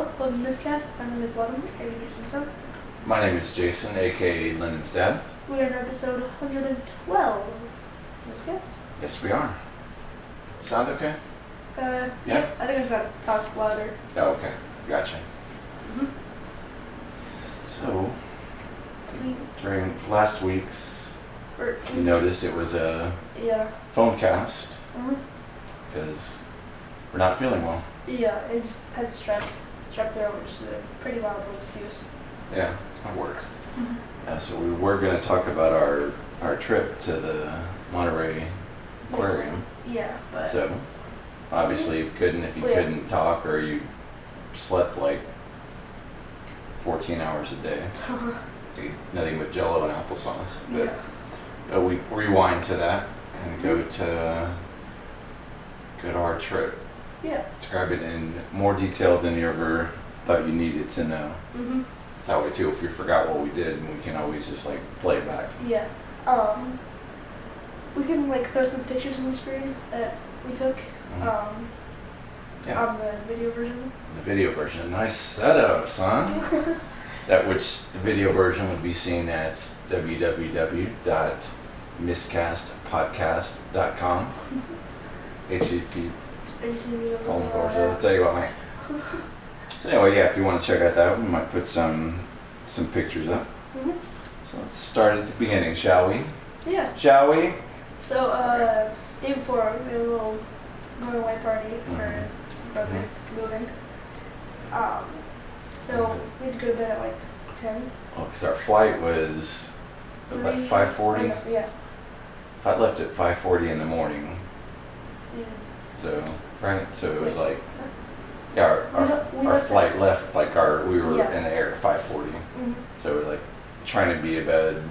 Hello, welcome to Miscast. My name is Lennon, aka son. My name is Jason, aka Lennon's dad. We are in episode 112 Miscast. Yes, we are. Sound okay? Yeah, I think I've got to talk louder. Oh, okay. Gotcha. Mm-hmm. So, during last week's, you noticed it was a phone cast because we're not feeling well. Yeah, I just had strep throat, which is a pretty viable excuse. Yeah, that works. Mm-hmm. So we were going to talk about our trip to the Monterey Aquarium. Yeah, but... So, obviously you couldn't if you couldn't talk or you slept like 14 hours a day. Ate nothing but Jell-O and applesauce. But we rewind to that and go to our trip. Yeah. Describe it in more detail than you ever thought you needed to know. Mm-hmm. It's that way too. If we forgot what we did, we can always just like play it back. Yeah. We can like throw some pictures on the screen that we took. On the video version. The video version. Nice setup, son. That which the video version would be seen at www.miscastpodcast.com. HTTP. Colon forward. So I'll tell you what, mate. So anyway, yeah, if you want to check out that, we might put some pictures up. Mm-hmm. So let's start at the beginning, shall we? Yeah. Shall we? So, day before, we had a little going away party for my brother's moving. So we had to go to bed at like 10. Oh, because our flight was about 5:40. Yeah. If I left at 5:40 in the morning. Yeah. So, right? So it was like, yeah, our flight left, like we were in the air at 5:40. Mm-hmm. So we're like trying to be in bed.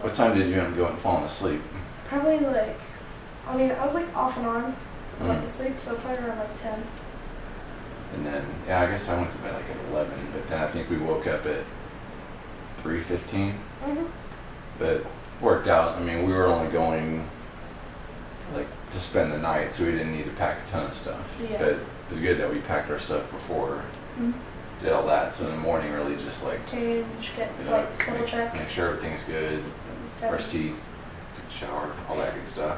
What time did you end up going and falling asleep? Probably like, I was like off and on going to sleep, so probably around like 10. And then, yeah, I guess I went to bed like at 11, but then I think we woke up at 3:15. Mm-hmm. But worked out. I mean, we were only going like to spend the night, so we didn't need to pack a ton of stuff. Yeah. But it was good that we packed our stuff before, did all that. So in the morning, really just like change, get like double check, make sure everything's good, brush teeth, take a shower, all that good stuff.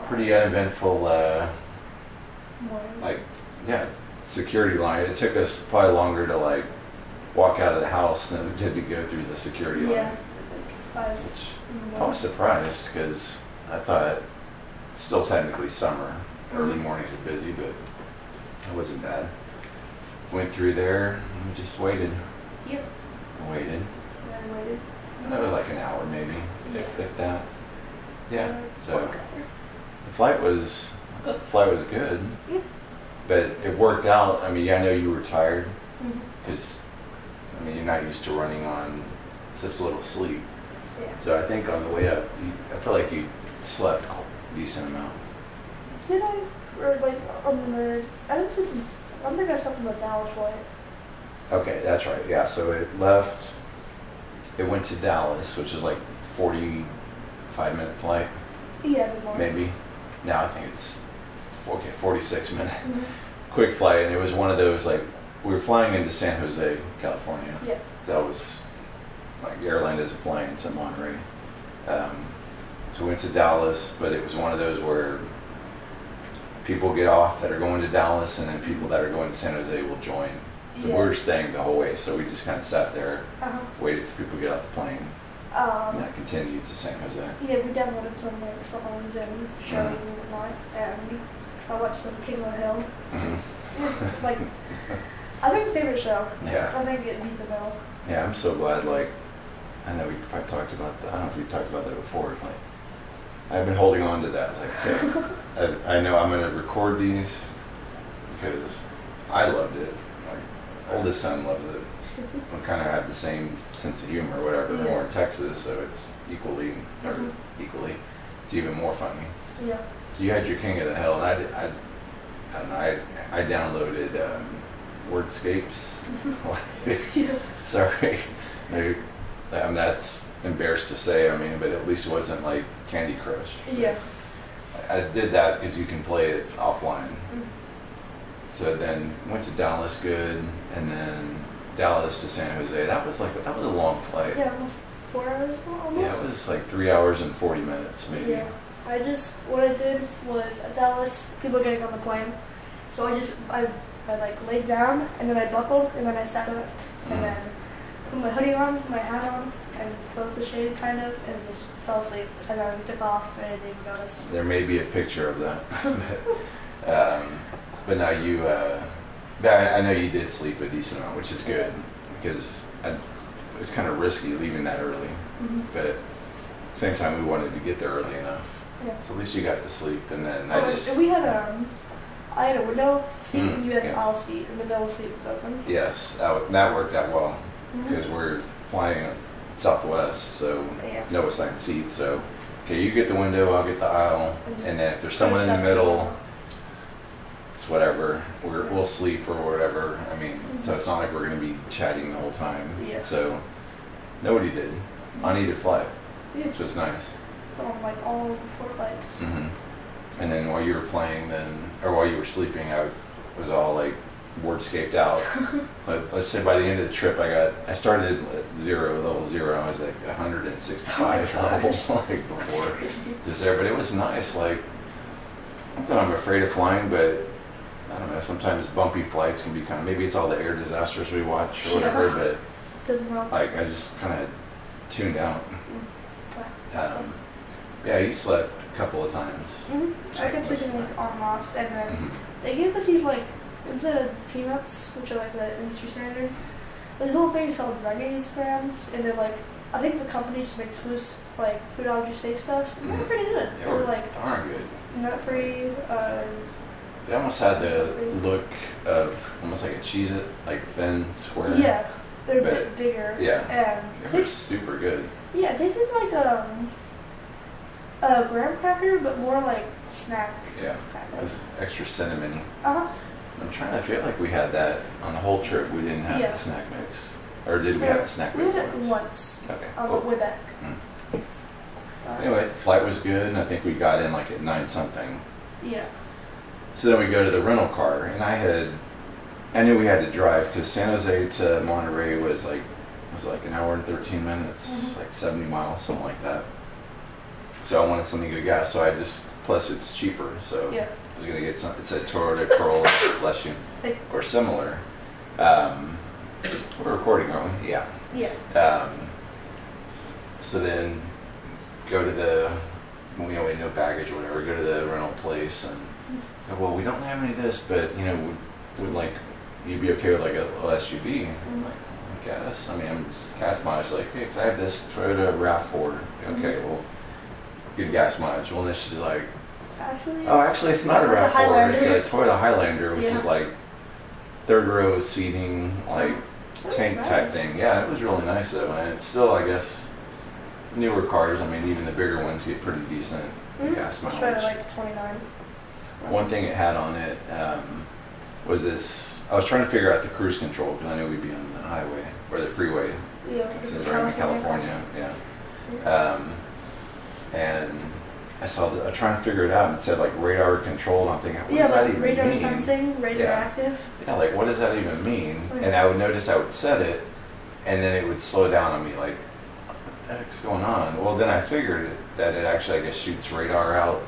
Pretty uneventful, security line. It took us probably longer to like walk out of the house than it did to go through the security line. Yeah, like 5. Which I was surprised because I thought it's still technically summer. Early mornings are busy, but it wasn't bad. Went through there and we just waited. Yep. Waited. And then waited. And that was like an hour maybe, if that. Yeah. So I thought the flight was good. Yeah. But it worked out. I mean, I know you were tired because you're not used to running on such little sleep. Yeah. So I think on the way up, I feel like you slept a decent amount. Did I? Or like on the? I don't think I slept on the Dallas flight. Okay, that's right. Yeah. So it left. It went to Dallas, which is like 45-minute flight. Yeah, maybe. Now I think it's 46 minute quick flight, and it was one of those like we were flying into San Jose, California. Yeah. That was like the airline doesn't fly into Monterey. So we went to Dallas, but it was one of those where people get off that are going to Dallas, and then people that are going to San Jose will join. So we were staying the whole way, so we just kind of sat there, waited for people to get off the plane, and that continued to San Jose. Yeah, we downloaded some like songs and shows and whatnot, and I watched some King of the Hill, which is like I think favorite show. Yeah. I think it beat the Mill. Yeah, I'm so glad. Like, I know we probably talked about that. I don't know if we talked about that before. Like, I've been holding on to that. It's like, okay, I know I'm going to record these because I loved it. My oldest son loves it. We kind of have the same sense of humor or whatever. Yeah. We're in Texas, so it's equally, it's even more funny. Yeah. So you had your King of the Hill, and I don't know, I downloaded Wordscapes. Sorry. That's embarrassed to say, but at least it wasn't like Candy Crush. Yeah. I did that because you can play it offline. So then went to Dallas good, and then Dallas to San Jose. That was a long flight. Yeah, almost 4 hours. Almost. Yeah, it was like 3 hours and 40 minutes maybe. Yeah. What I did was at Dallas, people were getting on the plane, so I like laid down and then I buckled and then I sat up and then put my hoodie on, my hat on, and closed the shade kind of, and just fell asleep and then took off and I didn't even notice. There may be a picture of that. But now I know you did sleep a decent amount, which is good because it was kind of risky leaving that early. But at the same time, we wanted to get there early enough. Yeah. So at least you got to sleep, and then I had a window seat and you had an yes. aisle seat, and the middle seat was open. Yes, that worked out well because we're flying Southwest, so no assigned seat. So, okay, you get the window, I'll get the aisle, and then if there's someone in the middle, it's whatever. We'll sleep or whatever. I mean, so it's not like we're going to be chatting the whole time. Yeah. So nobody did. Uneated flight, which was nice. On like all 4 flights. And then while you were playing, while you were sleeping, I was all like wordscaped out. But let's say by the end of the trip, I started at level 0. I was like 165 levels like before just there. But it was nice. Like, not that I'm afraid of flying, but I don't know. Sometimes bumpy flights can be kind of, maybe it's all the air disasters we watch or whatever. But it doesn't help. like I just kind of tuned out. Yeah, you slept a couple of times. I kept sleeping like on and off, and then they gave us these like, instead of peanuts, which are like the industry standard, there's little things called Reggae grams, and they're like, I think the company just makes food allergy safe stuff. And they're pretty good. They were like darn good. Nut free. They almost had the look of almost like a Cheez-It, like thin, square. Yeah, they're a bit bigger. Yeah, and they were super good. Yeah, it tasted like a graham cracker, but more like snack. Yeah, it was extra cinnamony. I'm trying to feel like we had that on the whole trip. We didn't have the snack mix, or did we have a snack mix? We had it once. Okay. On the way back. Anyway, the flight was good, and I think we got in like at 9 something. Yeah. So then we go to the rental car, and I knew we had to drive because San Jose to Monterey was like an hour and 13 minutes, like 70 miles, something like that. So I wanted something to get gas, so plus it's cheaper, so I was going to get something. It said Toyota Corolla, bless you, or similar. We're recording, aren't we? Yeah. Yeah. So then go to no baggage or whatever, go to the rental place and go, well, we don't have any of this, but, would like, you'd be okay with like a SUV? I'm like, I guess. I mean, I'm just gas mileage, like, hey, because I have this Toyota RAV4. Okay, well, good gas mileage. Well, then she's like, actually, it's not a RAV4. It's a Toyota Highlander, which is like 3rd row seating, like tank type thing. Yeah, it was really nice though, and it's still, I guess, newer cars. I mean, even the bigger ones get pretty decent gas mileage. I like the 29. One thing it had on it was this. I was trying to figure out the cruise control because I knew we'd be on the highway or the freeway. Yeah, it's in California. Yeah. And I was trying to figure it out, and it said like radar control. I'm thinking, what does that even radar mean? sensing, radioactive. Yeah, like what does that even mean? And I would notice I would set it, and then it would slow down on me, like, what the heck's going on? Well, then I figured that it actually, I guess, shoots radar out,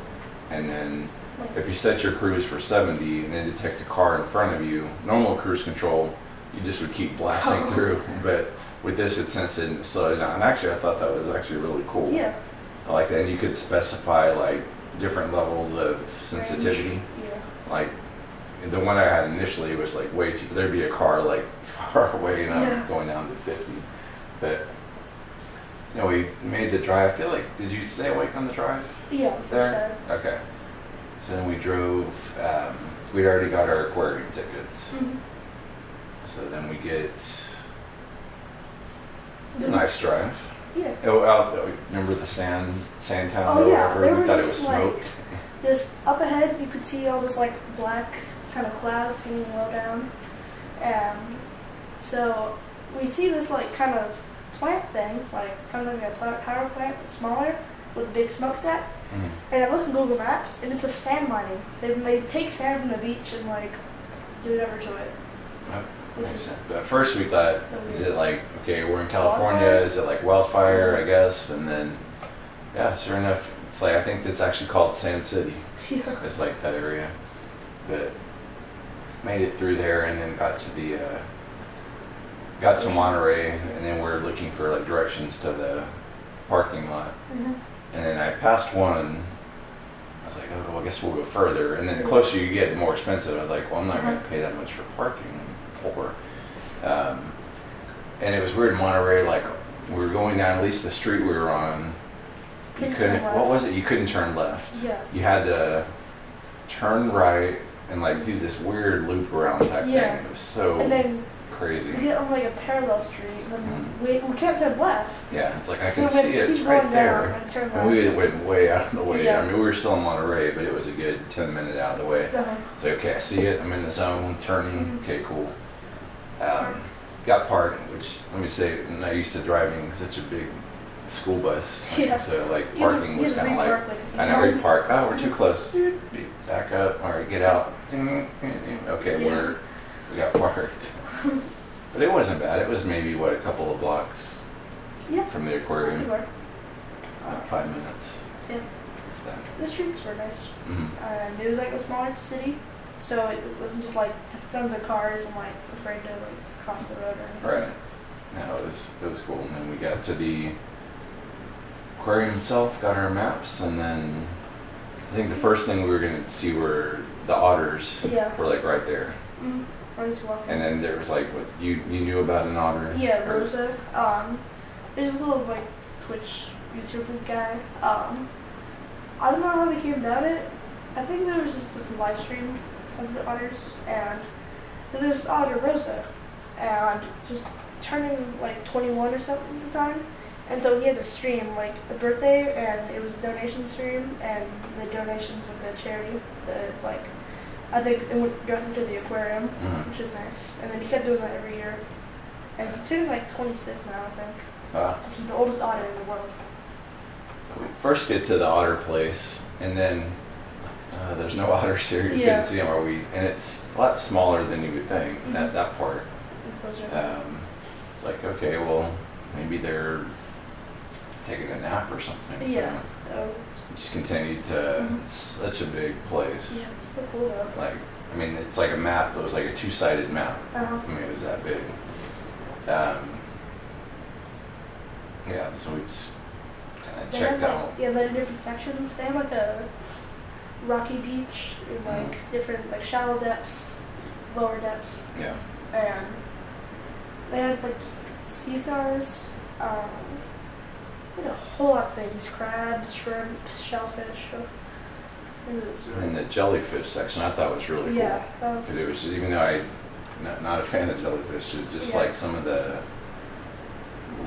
and then if you set your cruise for 70 and it detects a car in front of you, normal cruise control, you just would keep blasting through. But with this, it sensed it and slowed it down. And actually, I thought that was actually really cool. Yeah. I like that. And you could specify like different levels of sensitivity. Range. Yeah. Like the one I had initially was like way too. There'd be a car like far away, and I'm going down to 50. But we made the drive. I feel like, did you stay awake on the drive? Yeah. There. Okay. So then we drove. We'd already got our aquarium tickets. So then we get a nice drive. Yeah. Remember the sand town? Oh yeah, whatever? We thought it was just smoke. Just up ahead, you could see all this like black kind of clouds hanging low down. So we see this like kind of plant thing, like kind of like a power plant, but smaller, with a big smokestack. And I look at Google Maps, and it's a sand mining. They take sand from the beach and like do whatever to it. Yep. Which Makes is sense. But at first we thought, so is weird. it like, okay, we're in California, Wildfire? is it like wildfire, I guess? And then, yeah, sure enough, it's like, I think it's actually called Sand City. Yeah. It's like that area. But made it through there and then got to the, got to Monterey, and then we're looking for like directions to the parking lot. Mhm. And then I passed one. I was like, oh, well, I guess we'll go further. And then the closer you get, the more expensive. I was like, well, I'm not going to pay that much for parking. I'm poor. And it was weird in Monterey, like we were going down at least the street we were on. You couldn't, what was it? You couldn't turn left. Yeah. You had to turn right and like do this weird loop around type Yeah. thing. It was so And then crazy. we get on like a parallel street, and then we can't turn left. Yeah, it's like I So can we see had to it. It's keep right going down there. and turn And we left. went way out of the way. Yeah. I mean, we were still in Monterey, but it was a good 10 minutes out of the way. Uh-huh. So, okay, I see it. I'm in the zone, turning. Mhm. Okay, cool. Got parked, which, let me say, I'm not used to driving such a big school bus. Yeah. So, like, You had to- parking you was had to kind of repark, like, like, a few I know, times. repark. Oh, we're too close. Dude, back up. All right, get out. Okay, Yeah. we got parked. But it wasn't bad. It was maybe, what, a couple of blocks Yeah. from the Not too aquarium. far. 5 minutes. Yeah. If that. The streets were nice. Mhm. And it was like a smaller city, so it wasn't just like tons of cars and like afraid to like cross the road or anything. Right. No, it was cool. And then we got to the aquarium itself, got our maps, and then I think the first thing we were going to see were the otters. Yeah. Were like right there. Mm-hmm. Or just walking. And then there was like, what, you knew about an otter? Yeah, Or- Rosa. There's a little like Twitch YouTuber guy. I don't know how we came about it. I think there was just this live stream of the otters, and so there's this otter Rosa, and just turning like 21 or something at the time, and so he had to stream like a birthday, and it was a donation stream, and the donations went to charity. I think it went directly to the aquarium, Mhm. which is nice, and then he kept doing that every year, and he's turning like 26 now, I think. He's the oldest otter in the world. We first get to the otter place, and then there's no otters here. You Yeah. couldn't see them, and it's a lot smaller than you would think. Mhm. That part. Enclosure. It's like, okay, well, maybe they're taking a nap or something. Yeah. So So just continued to. Mhm. It's such a big place. yeah, it's so cool though. Like, I mean, it's like a map. It was like a two-sided map. Uh-huh. I mean, it was that big. Yeah, so we just kind of They checked have, out. like, yeah, they're in different sections. They have like a rocky beach in like different like shallow depths, lower depths, Yeah. and they have like sea stars. They had a whole lot of things: crabs, shrimp, shellfish. It was In the jellyfish section, I thought was really cool. yeah, that was Because it was, even though I'm not a fan of jellyfish, it just Yeah. like some of the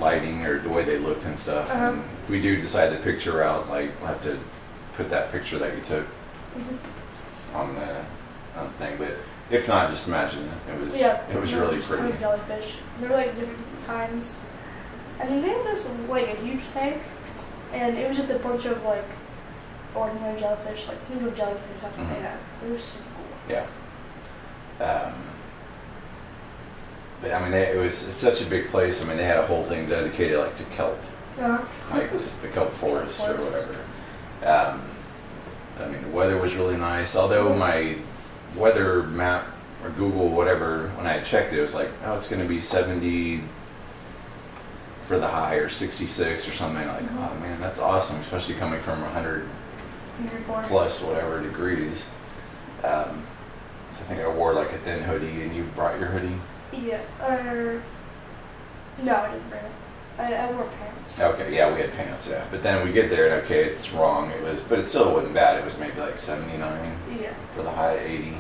lighting or the way they looked and stuff. Uh-huh. And if we do decide to picture out, like, we'll have to put that picture that you took Mhm. on the thing. But if not, just imagine it. It was, Yeah, it was there were really just tons pretty. of jellyfish. There were like different kinds. And then they had this like a huge tank, and it was just a bunch of like ordinary jellyfish, like think of jellyfish that's what they Mhm. had. It was super cool. Yeah. But I mean, it's such a big place. I mean, they had a whole thing dedicated like to kelp. Uh-huh. Like just the kelp forest or Forest. whatever. I mean, the weather was really nice. Although my weather map or Google whatever, when I checked it, it was like, oh, it's going to be 70 for the high or 66 or something. Like, Mhm. oh man, that's awesome, especially coming from 100 Uniform. plus whatever degrees. So I think I wore like a thin hoodie, and you brought your hoodie. Yeah. No, I didn't bring it. I wore pants. Okay, yeah, we had pants, yeah. But then we get there, and okay, it's wrong. It was, but it still wasn't bad. It was maybe like 79 Yeah. for the high, 80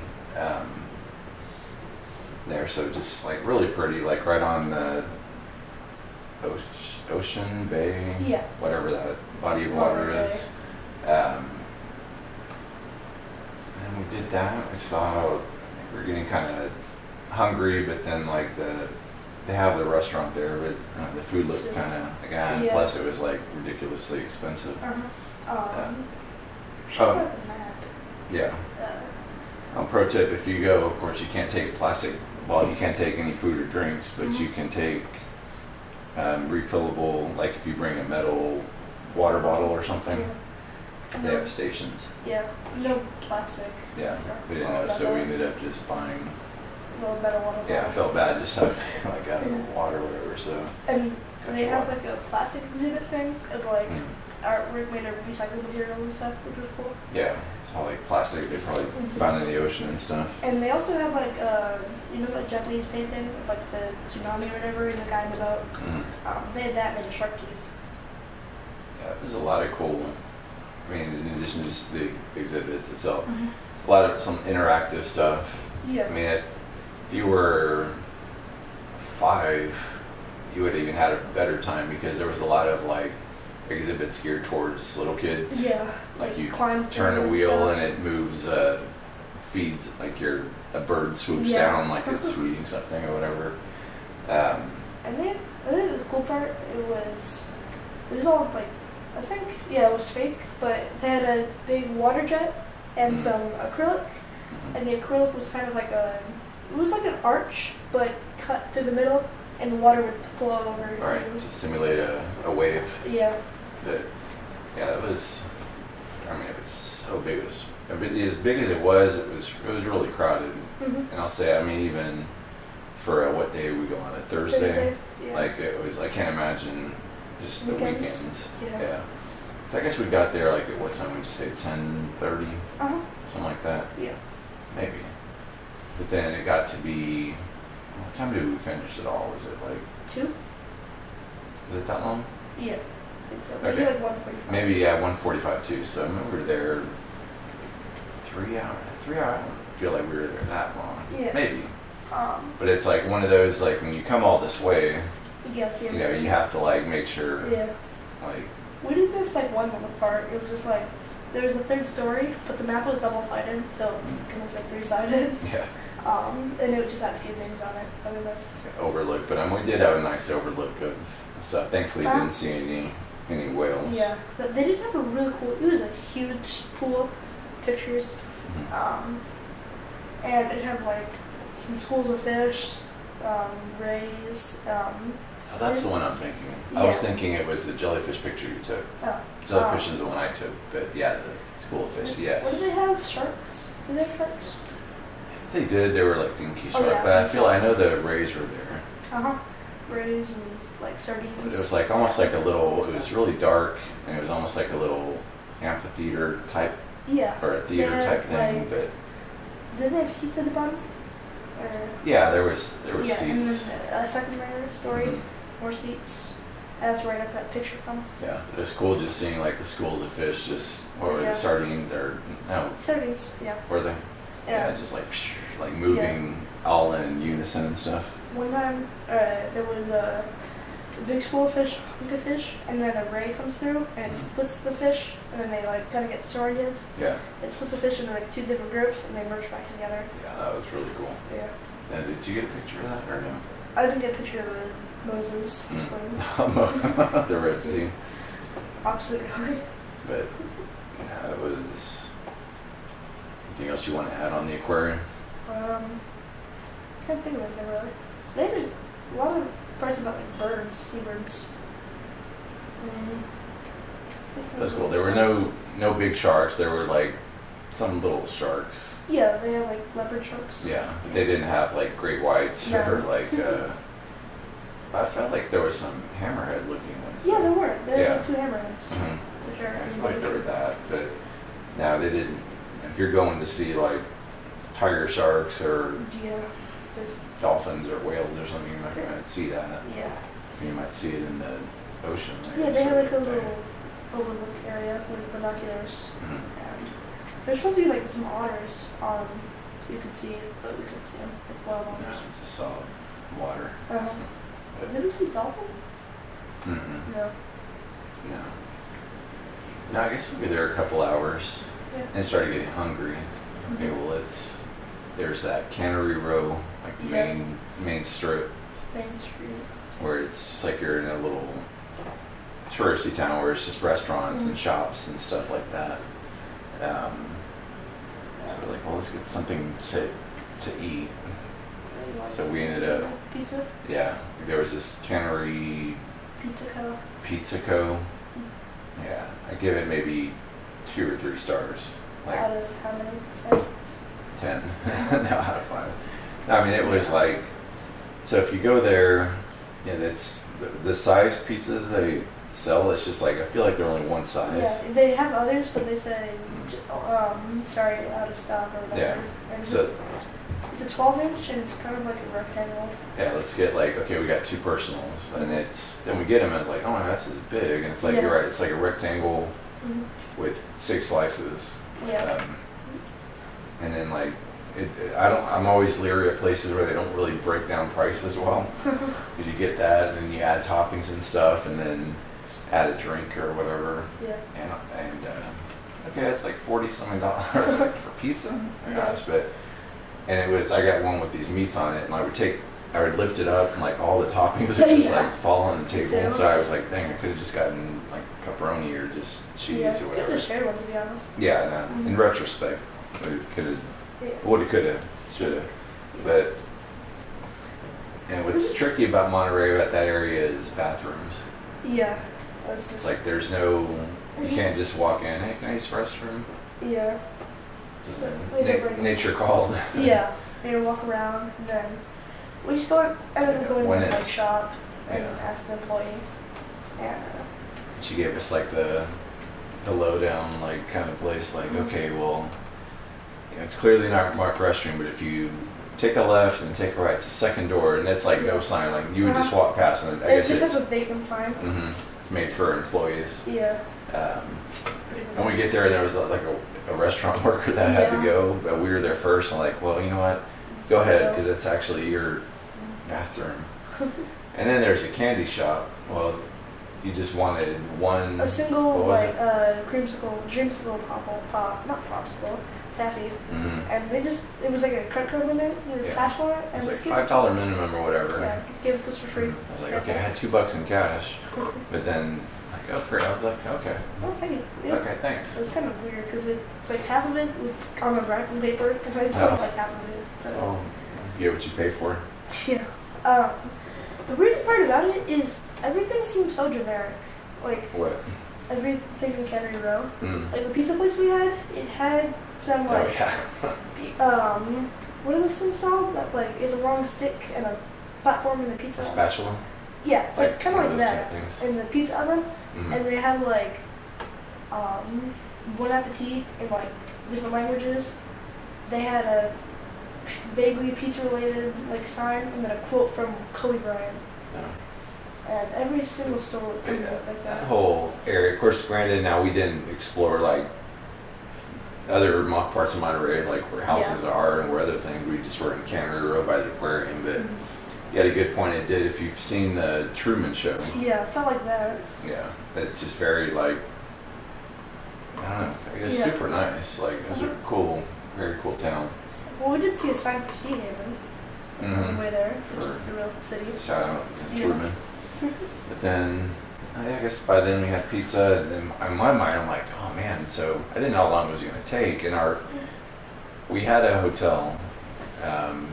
there. So just like really pretty, like right on the ocean, bay, Yeah. whatever that body of water Monterey is. And we did that. We saw, I think we were getting kind of hungry, but then like they have the restaurant there, but the food looked Just- kind of, again, yeah. plus it was like ridiculously expensive. Uh-huh. Oh. Check out the map. Yeah. Pro tip: if you go, of course, you can't take plastic. Well, you can't take any food or drinks, but you can take refillable. Like if you bring a metal water bottle or something, they have stations. Yeah, no plastic. Yeah, we didn't know, so we ended up just buying. Little metal water bottle. Yeah, I felt bad just having like out of the water or whatever. So. And they have like a plastic exhibit thing of like artwork made of recycled materials and stuff, which was cool. Yeah, it's all like plastic they probably found in the ocean and stuff. And they also have like, that Japanese painting of like the tsunami or whatever and the guy in the boat. They had that made of shark teeth. Yeah, there's a lot of cool, I mean, in addition to just the exhibits itself, a lot of some interactive stuff. Yeah. I mean, if you were 5, you would have even had a better time because there was a lot of like exhibits geared towards little kids. Yeah. Like you climb turn a wheel stuff. and it moves, feeds, like a bird swoops Yeah. down like it's feeding something or whatever. And then I think the cool part, it was all like, I think, it was fake, but they had a big water jet and some acrylic, and the acrylic was kind of like it was like an arch, but cut through the middle, and the water would flow over. Right, to simulate a wave. Yeah. That was, I mean, it was so big. It was, as big as it was really crowded. And I'll say, I mean, even for what day we go on, a Thursday? Yeah. Like it was, I can't imagine just the weekends. Yeah. So I guess we got there like at what time? We just say 10:30, something like that. Yeah. Maybe. But then it got to be, what time did we finish it all? Was it like 2? Was it that long? Yeah, I think so. Okay. Maybe like 1:45. Maybe 1:45 too. So I remember we were there 3 hours. 3 hours. I don't feel like we were there that long. Yeah. Maybe. But it's like one of those, like when you come all this way, you have to like make sure. Yeah. Like. We did miss like one little part. It was just like there was a 3rd story, but the map was double-sided, so it kind of like 3-sided. Yeah. And it just had a few things on it that we missed. Overlook, but we did have a nice overlook of stuff. Thankfully, didn't see any whales. Yeah, but they did have a really cool. It was a huge pool, pictures, and it had like some schools of fish, rays. Oh, that's the one I'm thinking. Yeah. I was thinking it was the jellyfish picture you took. Oh. Jellyfish is the one I took, but yeah, the school of fish, yes. What did they have? Sharks? Did they have sharks? They did. They were like dinky shark, yeah, but I know the rays were there. Rays and like sardines. But it was like almost like a little. It was really dark, and it was almost like a little amphitheater type. Yeah. Or a theater type thing, like, but. Did they have seats at the bottom? Or yeah, there was seats. And then a second layer story, more seats. That's where I got that picture from. Yeah, it was cool just seeing like the schools of fish just, what were they, sardines, or no? Sardines, yeah. Were they? Yeah, just like moving all in unison and stuff. One time, there was a big school of fish, hunk of fish, and then a ray comes through and it splits the fish, and then they like kind of get sorted. Yeah. It splits the fish into like 2 different groups, and they merge back together. Yeah, that was really cool. Yeah. Now, did you get a picture of that or no? I didn't get a picture of the Moses swimming. The Red Sea. Opposite, really. But yeah, it was. Anything else you want to add on the aquarium? Can't think of anything really. They had a lot of parts about like birds, seabirds. That's cool. There were no big sharks. There were like some little sharks. Yeah, they had like leopard sharks. Yeah, they didn't have like great whites or like. I felt like there was some hammerhead looking ones. Yeah, there were. There were like 2 hammerheads. Mm-hmm. Which are I feel like there were that, but now they didn't. If you're going to see like tiger sharks or dolphins or whales or something, you're not going to see that. Yeah. You might see it in the ocean. Yeah, they have like a little overlook area with binoculars. And there's supposed to be like some otters you could see, but we couldn't see them. Like wild otters. No, just saw water. Did we see dolphin? Mm-hmm. No. No. No, I guess we'll be there a couple hours and started getting hungry. Okay, well there's that Cannery Row, like the main strip. Main Street. Where it's just like you're in a little touristy town where it's just restaurants and shops and stuff like that. So we're like, well, let's get something to eat. So we ended up pizza. Yeah, there was this Cannery Pizza Co. Yeah, I give it maybe 2 or 3 stars. Like out of how many? 5? 10. No, out of 5. No, I mean it was like, so if you go there, yeah, that's the size pizzas they sell. It's just like I feel like they're only one size. Yeah, they have others, but they say sorry, out of stock or whatever. Yeah. And So it's a 12-inch and it's kind of like a rectangle. yeah, let's get like, okay, we got 2 personals, and then we get them and it's like, oh my God, this is big, and it's like, Yeah. you're right, it's like a rectangle with 6 slices. Yeah. And then like, I'm always leery of places where they don't really break down prices well. Because you get that, and then you add toppings and stuff, and then add a drink or whatever. Yeah. And okay, it's like $40-something like for pizza. Oh my gosh, and it was, I got one with these meats on it, and I would lift it up, and like all the toppings would just like fall on the table. So I was like, dang, I could have just gotten like pepperoni or just cheese or whatever. You could have shared one, to be honest. Yeah, no, in retrospect, we could have. Woulda, coulda, shoulda. But, and what's tricky about Monterey, about that area, is bathrooms. Yeah, that's just It's like there's no, you can't just walk in, hey, can I use the restroom? Yeah. So, Nature called. Yeah, maybe walk around, and then we just go in the shop and ask the employee. And she gave us like the lowdown, like kind of place, like, okay, well, it's clearly not marked restroom, but if you take a left and take a right, it's the second door, and it's like no sign. Like you would just walk past, and I guess it just has a vacant sign. It's made for employees. Yeah. And we get there, and there was like a restaurant worker that had to go, but we were there first. And like, well, you know what? Go ahead, because it's actually your bathroom. And then there's a candy shop. Well, you just wanted a single like dreamsicle not popsicle. Taffy, and it was like a credit card limit, cash on it, and it's like $5 minimum or whatever. Yeah, just give it to us for free. I was like, okay, I had $2 in cash, but then like, oh, free. I was like, okay. Oh, thank you. Yeah. Okay, thanks. It was kind of weird because like half of it was on the wrapping paper, and I felt like half of it. Oh, you get what you pay for. Yeah. The weird part about it is everything seems so generic. Like what? Everything in Cannery Row. Like the pizza place we had, it had some like what was some salt that like is a long stick and a platform in the pizza oven. Spatula? Yeah, it's like kind of like that in the pizza oven. And they had like Bon Appetit in like different languages. They had a vaguely pizza related like sign and then a quote from Kobe Bryant. And every single store would come with like that. Whole area, of course, granted, now we didn't explore like other parts of Monterey, like where houses are and where other things. We just were in Cannery Row by the aquarium, but you had a good point. It did. If you've seen the Truman Show, yeah, it felt like that. Yeah, it's just very like, I don't know. I guess super nice. Like it was a cool, very cool town. Well, we did see a sign for Sea Haven on the way there, which is the real city. Shout out to Truman. But then, I guess by then we had pizza, and then in my mind I'm like, oh man, so I didn't know how long it was going to take, and we had a hotel, and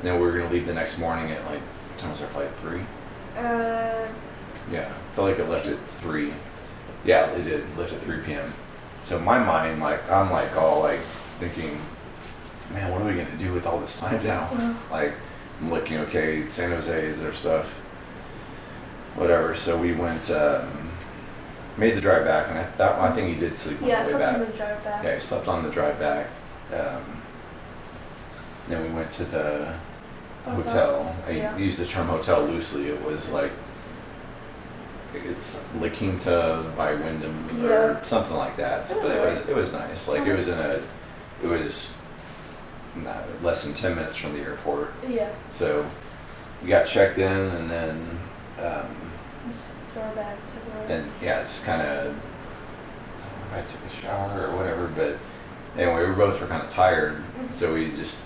then we were going to leave the next morning at like, what time was our flight, 3? Yeah, I felt like it left at 3. Yeah, it did, left at 3 p.m. So in my mind, like, I'm like all like thinking, man, what are we going to do with all this time now? Like, I'm looking, okay, San Jose, is there stuff? Whatever. So we went, made the drive back, and I think he did sleep on the way back. Yeah, slept on the drive back. Yeah, he slept on the drive back. Then we went to the hotel. I used the term hotel loosely. It was like, it's La Quinta by Wyndham or something like that. So, it was nice. Like it was less than 10 minutes from the airport. Yeah. So we got checked in, and then and just kind of, I took a shower or whatever, but anyway, we both were kind of tired, so we just,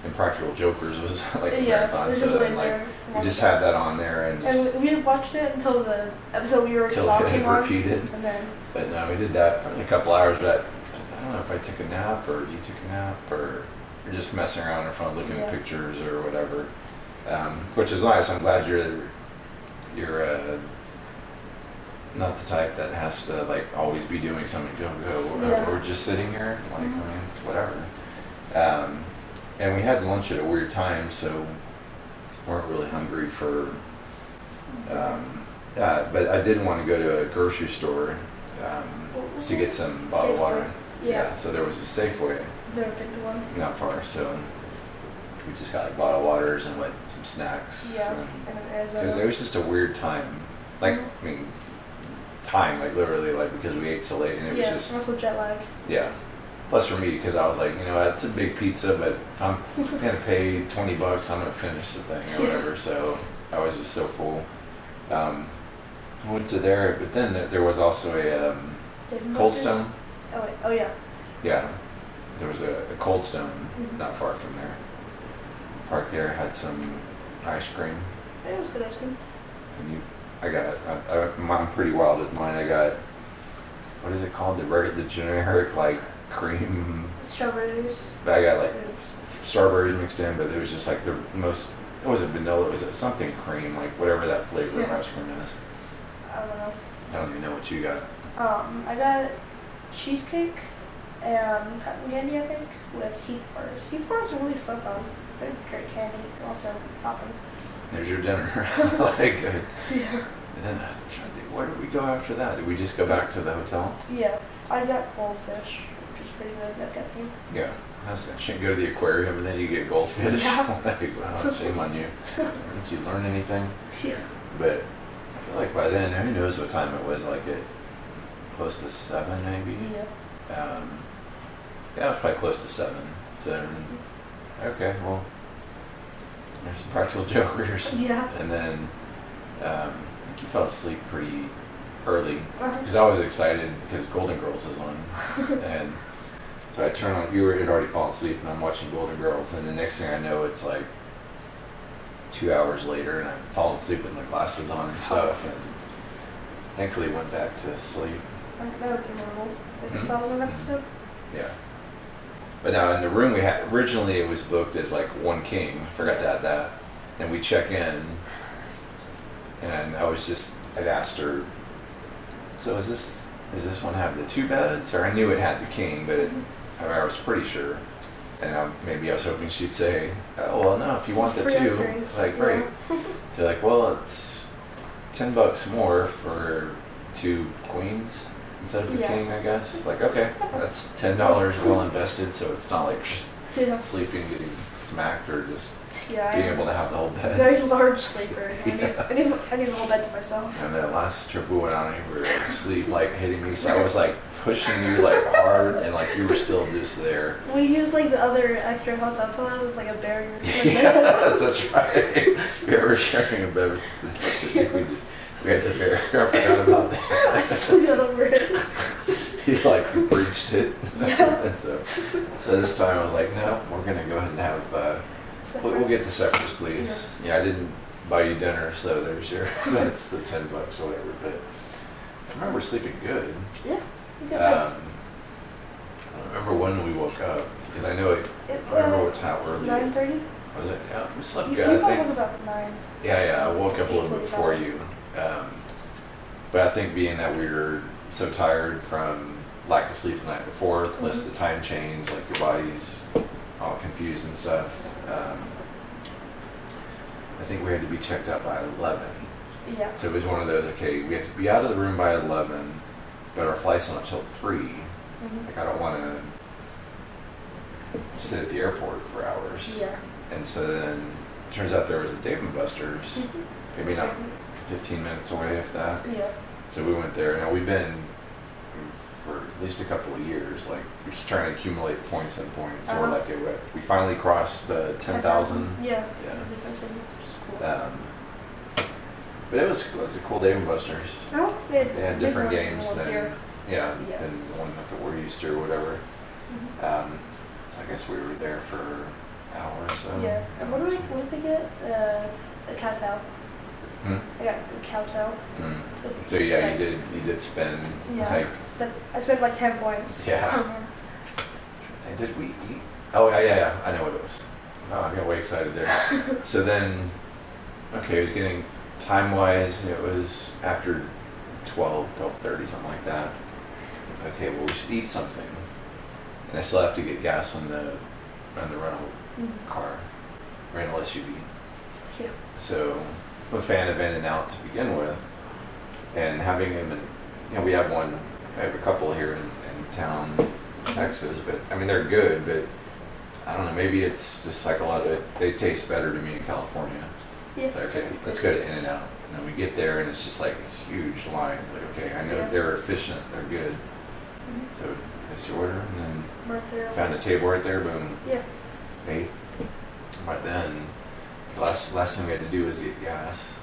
Impractical Jokers was like a marathon, so then like we just had that on there, and we watched it until the episode we were repeated. And then, but no, we did that for a couple hours, but don't know if I took a nap or you took a nap or you're just messing around in front looking at pictures or whatever, which is nice. I'm glad you're not the type that has to like always be doing something. Go. We're just sitting here. Like I mean, it's whatever. And we had lunch at a weird time, so weren't really hungry for. But I did want to go to a grocery store to get some bottled water. Yeah. So there was a Safeway. There a big one. Not far, so we just got like bottled waters and some snacks. Yeah. And because it was just a weird time. Like I mean, like literally like because we ate so late and it was just. Also jet lag. Yeah. Plus for me, because I was like, that's a big pizza, but if I'm gonna pay $20, I'm gonna finish the thing or whatever. So I was just so full. Went to there, but then there was also a Cold Stone. Oh yeah. Yeah, there was a Cold Stone not far from there. Parked there, had some ice cream. It was good ice cream. And I'm pretty wild with mine. I got, what is it called? The generic like cream. Strawberries. I got like strawberries mixed in, but it was just like the most. It wasn't vanilla. It was something cream, like whatever that flavor of ice cream is. I don't know. I don't even know what you got. I got cheesecake and cotton candy, I think, with Heath bars. Heath bars are really slept on. They're great candy. Also topping. There's your dinner. Like, yeah. And then I'm trying to think, where did we go after that? Did we just go back to the hotel? Yeah. I got goldfish, which is pretty good. That got me. Yeah. I shouldn't go to the aquarium and then you get goldfish. Yeah. Like, wow, shame on you. Did you learn anything? Yeah. But I feel like by then, who knows what time it was? Like at close to 7, maybe. Yeah. It was probably close to 7. So, okay, well, there's some practical jokers. Yeah. And then I think you fell asleep pretty early because Uh-huh. I was excited because Golden Girls is on, and so I turn on. You had already fallen asleep, and I'm watching Golden Girls, and the next thing I know, it's like 2 hours later, and I'm falling asleep with my glasses on and stuff, and thankfully went back to sleep. That would be normal. If it falls on episode. Yeah. But now in the room we had, originally it was booked as like one king. Forgot to add that. And we check in, and I'd asked her, so is this one have the 2 beds? Or I knew it had the king, but I was pretty sure. And maybe I was hoping she'd say, oh, well, no, if you want the 2, like, great. They're like, well, it's $10 more for 2 queens instead of the king, I guess. It's like, okay, that's $10 well invested, so it's not like sleeping, getting smacked, or just being able to have the whole bed. Very large sleeper. I need the whole bed to myself. And that last trip we went on, you were sleep like hitting me, so I was like pushing you like hard, and like you were still just there. We used like the other extra hotel pillows as like a barrier. Yes, that's right. We were sharing a bed. We had the barrier. I forgot about that. I still got over it. You like breached it. Yeah. And so this time I was like, no, we're gonna go ahead and have. We'll get the separates, please. Yeah, I didn't buy you dinner, so there's your. That's the $10 or whatever. But I remember sleeping good. Yeah. You got I don't remember when we woke up because I know it. I remember what time early. 9:30. Was it? Yeah, we slept You good. I think. woke up about 9. Yeah. I woke up a little bit before you. But I think being that we were so tired from lack of sleep the night before, plus the time change, like your body's all confused and stuff. I think we had to be checked out by 11. Yeah. So it was one of those, okay, we have to be out of the room by 11, but our flight's not till 3. Like, I don't want to sit at the airport for hours. Yeah. And so then it turns out there was a Dave & Buster's, maybe not 15 minutes away, if that. Yeah. So we went there. Now we've been for at least a couple of years, like we're just trying to accumulate points and points. So we're like, we finally crossed 10,000. Yeah. Yeah. Different city, which is cool. But it was a cool Dave & Buster's. Oh, They had different games than here. than the one that we're used to or whatever. So I guess we were there for an hour or so. Yeah. And what did they get? A kowtow. I got a kowtow. So yeah, you did spend. Yeah. Like, I spent like 10 points. Yeah. Did we eat? Oh, yeah. I know what it was. Oh, I got way excited there. So then, okay, it was getting time-wise, it was after 12:30, something like that. Okay, well, we should eat something. And I still have to get gas on the rental car, rental SUV. Yeah. So I'm a fan of In-N-Out to begin with. And having them, we have a couple here in town, Texas, but I mean, they're good, but I don't know, maybe it's just like a lot of it, they taste better to me in California. Yeah. So, okay, let's go to In-N-Out. And then we get there and it's just like this huge line. Like, okay, I know they're efficient, they're good. So place your order and then found a table right there, boom. Yeah. Ate. Right then, the last thing we had to do was get gas.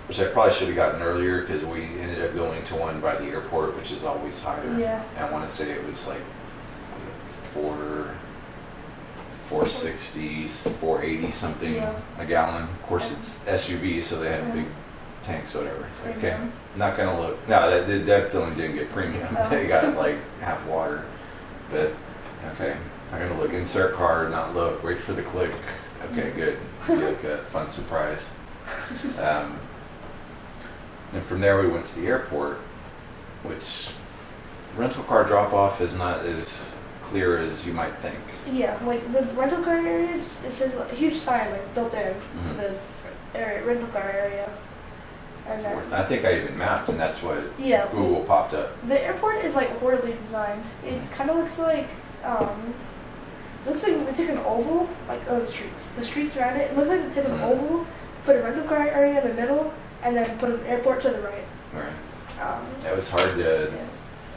Which I probably should have gotten earlier because we ended up going to one by the airport, which is always higher. Yeah. And I want to say it was like, $4.60, $4.80 something a gallon. Of course, it's SUV, so they have big tanks, whatever. It's like, okay, not gonna look. No, that definitely didn't get premium. They got like half water, but okay, I'm gonna look. Insert card, not look. Wait for the click. Okay, good. Be like a fun surprise. And from there we went to the airport, which rental car drop off is not as clear as you might think. Yeah, like the rental car area, it says a huge sign like built in to the rental car area. And then, I think I even mapped, and that's what Google popped up. The airport is like horribly designed. It kind of looks like they took an oval, like the streets around it. It looks like they took an oval, put a rental car area in the middle, and then put an airport to the right. Right. It was hard to.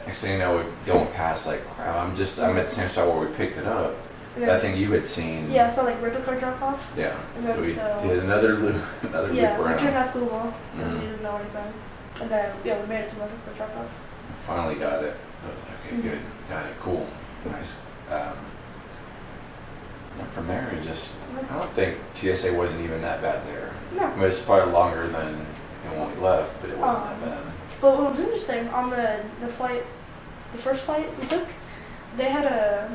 Next thing you know, we going past like crap. I'm at the same spot where we picked it up. I think you had seen. Yeah, I saw like rental car drop off. Yeah. So we did another loop around. Yeah, we turned off Google because he doesn't know anything. And then we made it to rental car drop off. Finally got it. I was like, okay, good, got it, cool, nice. And from there, I don't think TSA wasn't even that bad there. No. I mean, it was probably longer than when we left, but it wasn't that bad. But what was interesting on the first flight we took, they had a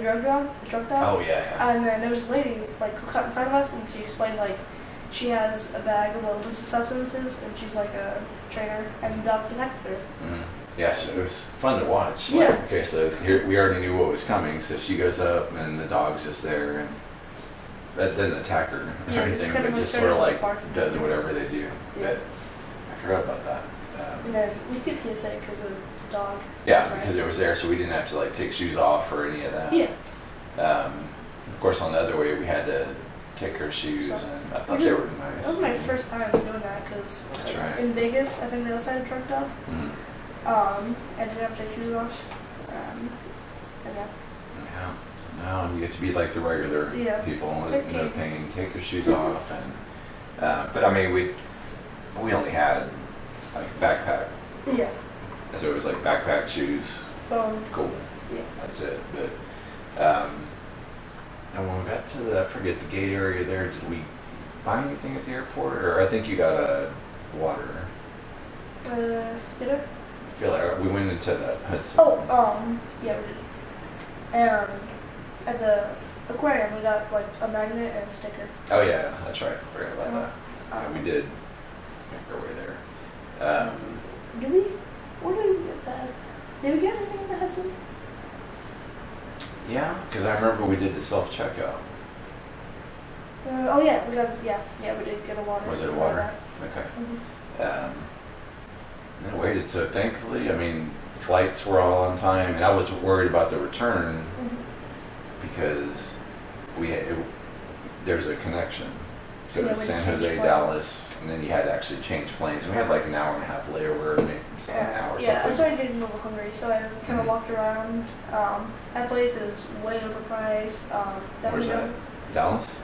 drug dog. Oh yeah. And then there was a lady like who cut in front of us, and she explained like she has a bag of illicit substances, and she's like a trainer, and the dog detected her. Yeah, so it was fun to watch. Yeah. Like, okay, so here we already knew what was coming, so she goes up, and the dog's just there, and that doesn't attack her or anything, but just sort of like does whatever they do. Yeah. But I forgot about that. And then we skipped TSA because of the dog. Yeah, because it was there, so we didn't have to like take shoes off or any of that. Yeah. Of course, on the other way, we had to take her shoes, and I thought they were nice. That was my first time doing that because in Vegas, I think they also had a drug dog. I didn't have to take shoes off. Yeah. So now you get to be like the regular people, no pain. Take your shoes off, and but I mean, we only had like a backpack. Yeah. So it was like backpack, shoes, phone. Cool. Yeah. That's it. But and when we got to I forget the gate area there, did we buy anything at the airport, or I think you got a water? Did I? I feel like we went into that Hudson. Yeah, we did. And at the aquarium, we got like a magnet and a sticker. Oh yeah, that's right. I forgot about that. Yeah, we did make our way there. Did we? Where did we get that? Did we get anything in the Hudson? Yeah, because I remember we did the self-checkout. We did get a water. Was it a water? Okay. And I waited, so thankfully, I mean, flights were all on time, and I was worried about the return because there's a connection. So it's San Jose, Dallas, and then you had to actually change planes. And we had like an hour and a half layover, maybe an hour or something. Yeah, I started getting a little hungry, so I kind of walked around. That place is way overpriced. Where's that? Dallas?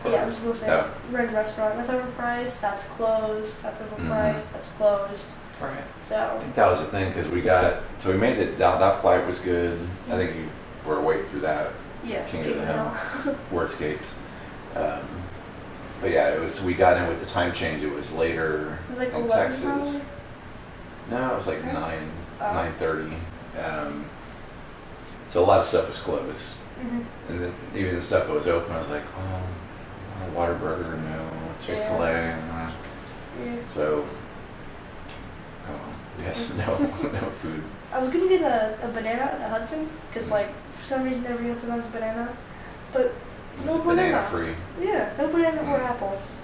Yeah, I was listening. Red Restaurant, that's overpriced, that's closed, that's overpriced, that's closed. Right. So I think that was the thing, because we made it down. That flight was good. I think you were way through that. Yeah. King of the Hill. Wordscapes. But yeah, we got in with the time change. It was later it was like in Texas. No, it was like 9:30. So a lot of stuff was closed. Mhm. And then even the stuff that was open, I was like, oh, Whataburger, no, Chick-fil-A. Yeah. So, yes, no food. I was gonna get a banana at Hudson because like for some reason every Hudson has a banana, but no It's banana. banana free. Yeah, no banana or apples.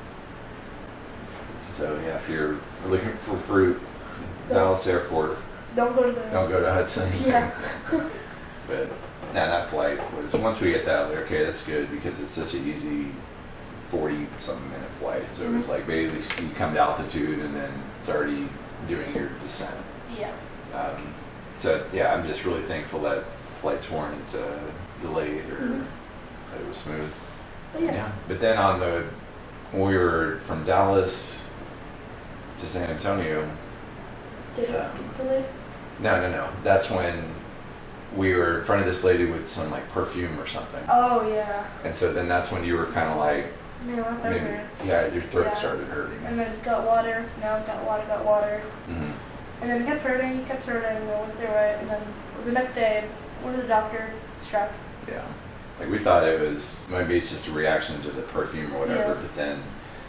So yeah, if you're looking for fruit, Dallas Airport, Don't go to the. don't go to Hudson. Yeah. But now that flight was, once we get that, like, okay, that's good because it's such an easy 40-something minute flight. So it was like basically you come to altitude and then it's already doing your descent. Yeah. So yeah, I'm just really thankful that flights weren't delayed or that it was smooth. But yeah. But then when we were from Dallas to San Antonio. Did it get delayed? No. That's when we were in front of this lady with some like perfume or something. Oh yeah. And so then that's when you were kind of like, Man, my throat maybe, hurts. yeah, your throat Yeah. started hurting. And then got water. Now got water. Mm-hmm. And then it kept hurting. And I went through it. And then the next day, went to the doctor. Strep. Yeah. Like we thought it was, maybe it's just a reaction to the perfume or whatever, Yeah. but then,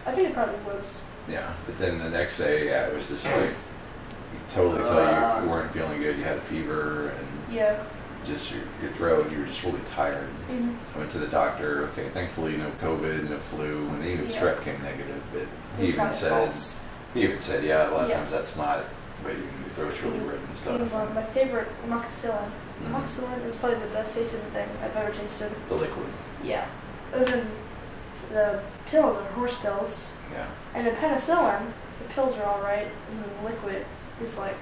I think it probably was. yeah, but then the next day, yeah, it was just like, you totally tell you weren't feeling good, you had a fever and Yeah. just your throat, you were just really tired. Mm-hmm. So I went to the doctor, okay, thankfully no COVID, no flu, and even strep came negative, but he even said, yeah, a lot of times that's not, but your throat's really red and stuff. My favorite, amoxicillin. Mhm. Amoxicillin is probably the best tasting thing I've ever tasted. The liquid, Yeah. And then the pills are horse pills. yeah. And then penicillin, the pills are alright, and then the liquid is like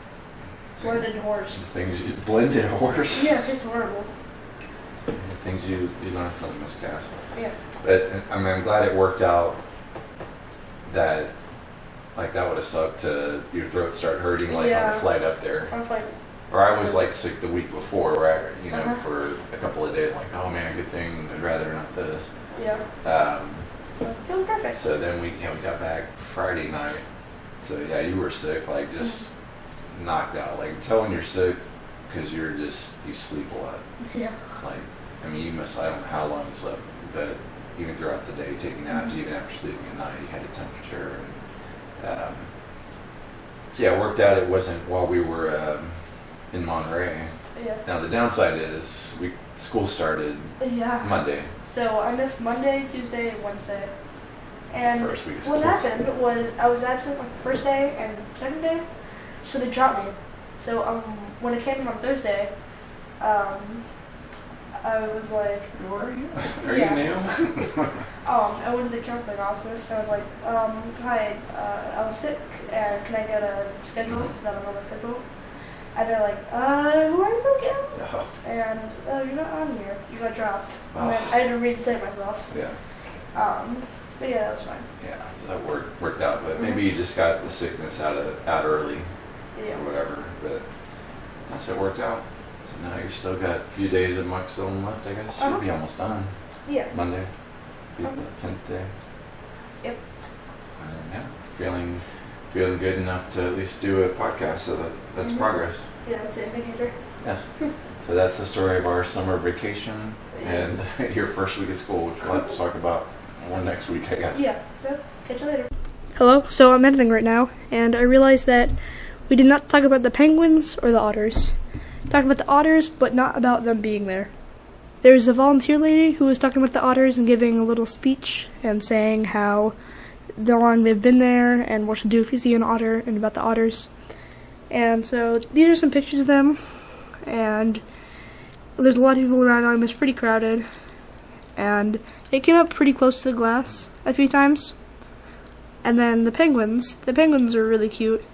blended horse. Things you blended horse. Yeah, it tastes horrible. Things you learn from the Miscast. Yeah. But I mean, I'm glad it worked out that, like, that would have sucked to your throat start hurting, like, on the flight up there. I was like, Or I was, like, sick the week before, where I, Uh-huh. for a couple of days, like, oh man, good thing, I'd rather not this. yeah. Feeling perfect. So then we got back Friday night. So yeah, you were sick, like, just knocked out. Like, tell when you're sick, because you sleep a lot. Yeah. Like, I mean, I don't know how long you slept, but even throughout the day, taking naps, even after sleeping at night, you had a temperature. And, so yeah, it worked out. It wasn't while we were in Monterey. Yeah. Now the downside is school started Yeah. Monday. So I missed Monday, Tuesday, and Wednesday. And First week of school. what happened was I was absent like the first day and second day, so they dropped me. So when it came on Thursday, I was like, Where are you? Are Yeah. you new? I went to the counseling office and I was like, hi, I was sick and can I get a schedule? Because I don't know my schedule. And they're like, who are you again? Oh, And you're not on here. You got dropped. Oh. And then I had to reinstate myself. yeah. But yeah, that was fine. Yeah, so that worked out, but maybe you just got the sickness out early Yeah. or whatever. But that's it worked out. So now you still got a few days of Moxilin left, I guess. You'll be almost done. Yeah. Monday, be the 10th day. Yep. And yeah, feeling good enough to at least do a podcast. So that's progress. Yeah, that's an indicator. Yes. So that's the story of our summer vacation and your first week of school, which we'll have to talk about more next week, I guess. Yeah, so catch you later. Hello, so I'm editing right now, and I realized that we did not talk about the penguins or the otters. Talk about the otters, but not about them being there. There's a volunteer lady who was talking about the otters and giving a little speech and saying how long they've been there and what to do if you see an otter and about the otters. And so these are some pictures of them, and there's a lot of people around them. It's pretty crowded, and it came up pretty close to the glass a few times. And then the penguins are really cute.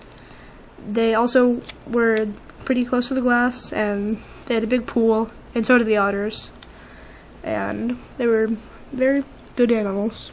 They also were pretty close to the glass, and they had a big pool, and so did the otters. And they were very good animals.